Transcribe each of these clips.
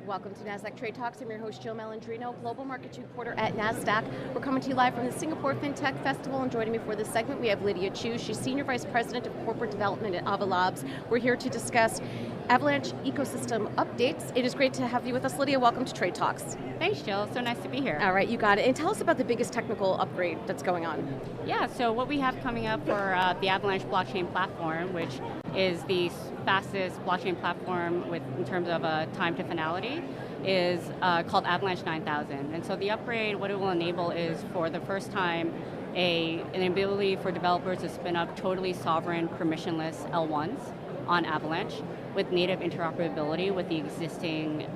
Welcome to Nasdaq TradeTalks. I'm your host, Jill Malandrino, Global Markets Reporter at Nasdaq. We're coming to you live from the Singapore FinTech Festival, and joining me for this segment, we have Lydia Chiu. She's Senior Vice President of Corporate Development at Avalanche. We're here to discuss Avalanche ecosystem updates. It is great to have you with us, Lydia. Welcome to TradeTalks. Thanks, Jill. So nice to be here. All right, you got it. And tell us about the biggest technical upgrade that's going on. Yeah, so what we have coming up for the Avalanche blockchain platform, which is the fastest blockchain platform in terms of time to finality, is called Avalanche 9000. And so the upgrade, what it will enable is, for the first time, an ability for developers to spin up totally sovereign, permissionless L1s on Avalanche with native interoperability with the existing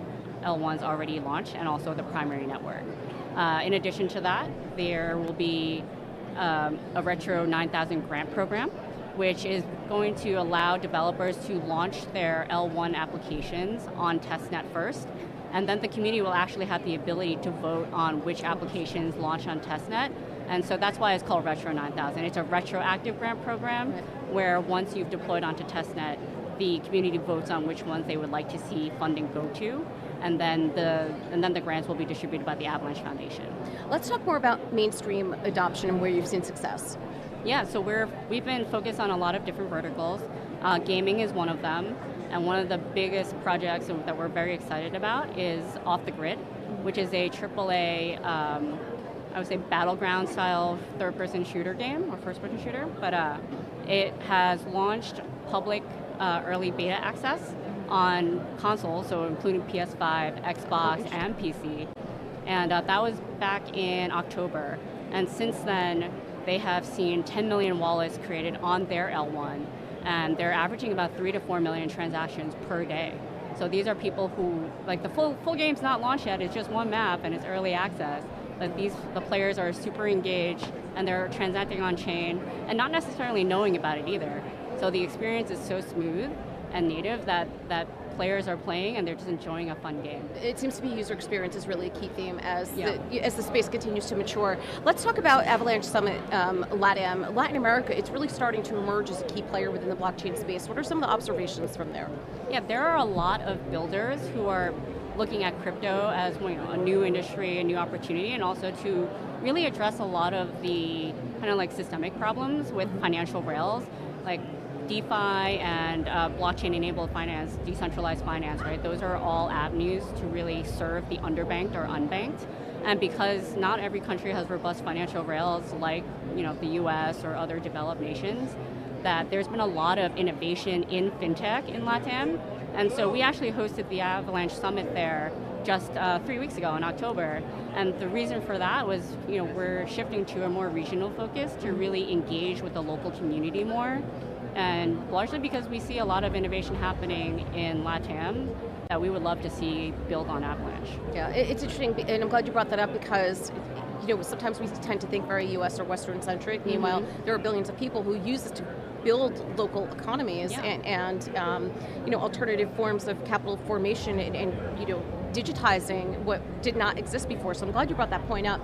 L1s already launched and also the primary network. In addition to that, there will be a Retro 9000 grant program, which is going to allow developers to launch their L1 applications on testnet first, and then the community will actually have the ability to vote on which applications launch on testnet. And so that's why it's called Retro 9000. It's a retroactive grant program where once you've deployed onto testnet, the community votes on which ones they would like to see funding go to, and then the grants will be distributed by the Avalanche Foundation. Let's talk more about mainstream adoption and where you've seen success. Yeah, so we've been focused on a lot of different verticals. Gaming is one of them, and one of the biggest projects that we're very excited about is Off the Grid, which is a AAA, I would say battleground style third-person shooter game, or first-person shooter, but it has launched public early beta access on consoles, so including PS5, Xbox, and PC. And that was back in October. And since then, they have seen 10 million wallets created on their L1, and they're averaging about 3 to 4 million transactions per day. So these are people who, like, the full game's not launched yet, it's just one map and it's early access, but the players are super engaged and they're transacting on chain and not necessarily knowing about it either. So the experience is so smooth and native that players are playing and they're just enjoying a fun game. It seems to be user experience is really a key theme as the space continues to mature. Let's talk about Avalanche Summit LATAM. Latin America, it's really starting to emerge as a key player within the blockchain space. What are some of the observations from there? Yeah, there are a lot of builders who are looking at crypto as a new industry, a new opportunity, and also to really address a lot of the kind of like systemic problems with financial rails, like DeFi and blockchain-enabled finance, decentralized finance, right? Those are all avenues to really serve the underbanked or unbanked. And because not every country has robust financial rails like the US or other developed nations, that there's been a lot of innovation in fintech in LATAM. And so we actually hosted the Avalanche Summit there just 3 weeks ago in October. And the reason for that was, we're shifting to a more regional focus to really engage with the local community more. And largely because we see a lot of innovation happening in LATAM that we would love to see built on Avalanche. Yeah, it's interesting, and I'm glad you brought that up because sometimes we tend to think very US or Western centric. Meanwhile, there are billions of people who use this to build local economies and alternative forms of capital formation and digitizing what did not exist before. So I'm glad you brought that point up.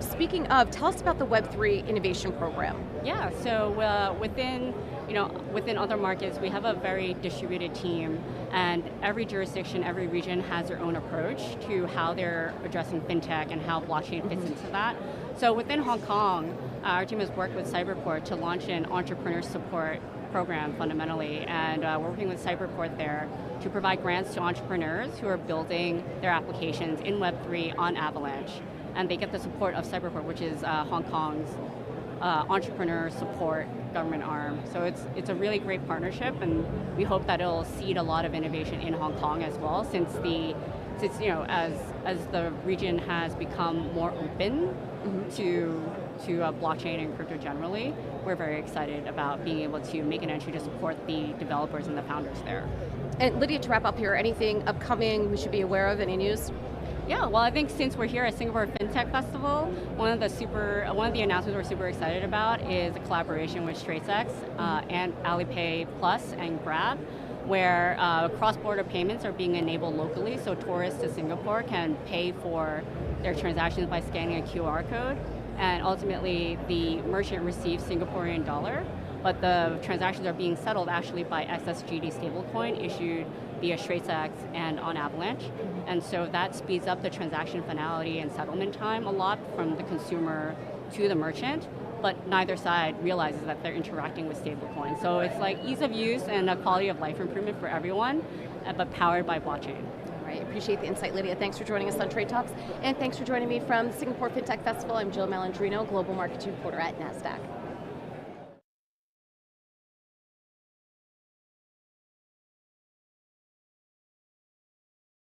Speaking of, tell us about the Web3 innovation program. Yeah, so within other markets, we have a very distributed team, and every jurisdiction, every region has their own approach to how they're addressing fintech and how blockchain fits into that. So within Hong Kong, our team has worked with Cyberport to launch an entrepreneur support program fundamentally, and we're working with Cyberport there to provide grants to entrepreneurs who are building their applications in Web3 on Avalanche. And they get the support of Cyberport, which is Hong Kong's entrepreneur support government arm. So it's a really great partnership, and we hope that it'll seed a lot of innovation in Hong Kong as well, since as the region has become more open to blockchain and crypto generally, we're very excited about being able to make an entry to support the developers and the founders there. And Lydia, to wrap up here, anything upcoming we should be aware of, any news? Yeah, well, I think since we're here at Singapore FinTech Festival, one of the announcements we're super excited about is a collaboration with StraightSex and Alipay Plus and Grab, where cross-border payments are being enabled locally, so tourists to Singapore can pay for their transactions by scanning a QR code, and ultimately the merchant receives Singaporean dollar, but the transactions are being settled actually by SSGD stablecoin issued via Straits X and on Avalanche. And so that speeds up the transaction finality and settlement time a lot from the consumer to the merchant, but neither side realizes that they're interacting with stablecoins. So it's like ease of use and a quality of life improvement for everyone, but powered by blockchain. All right, appreciate the insight, Lydia. Thanks for joining us on Trade Talks. And thanks for joining me from the Singapore FinTech Festival. I'm Jill Malandrino, Global Markets Reporter at Nasdaq.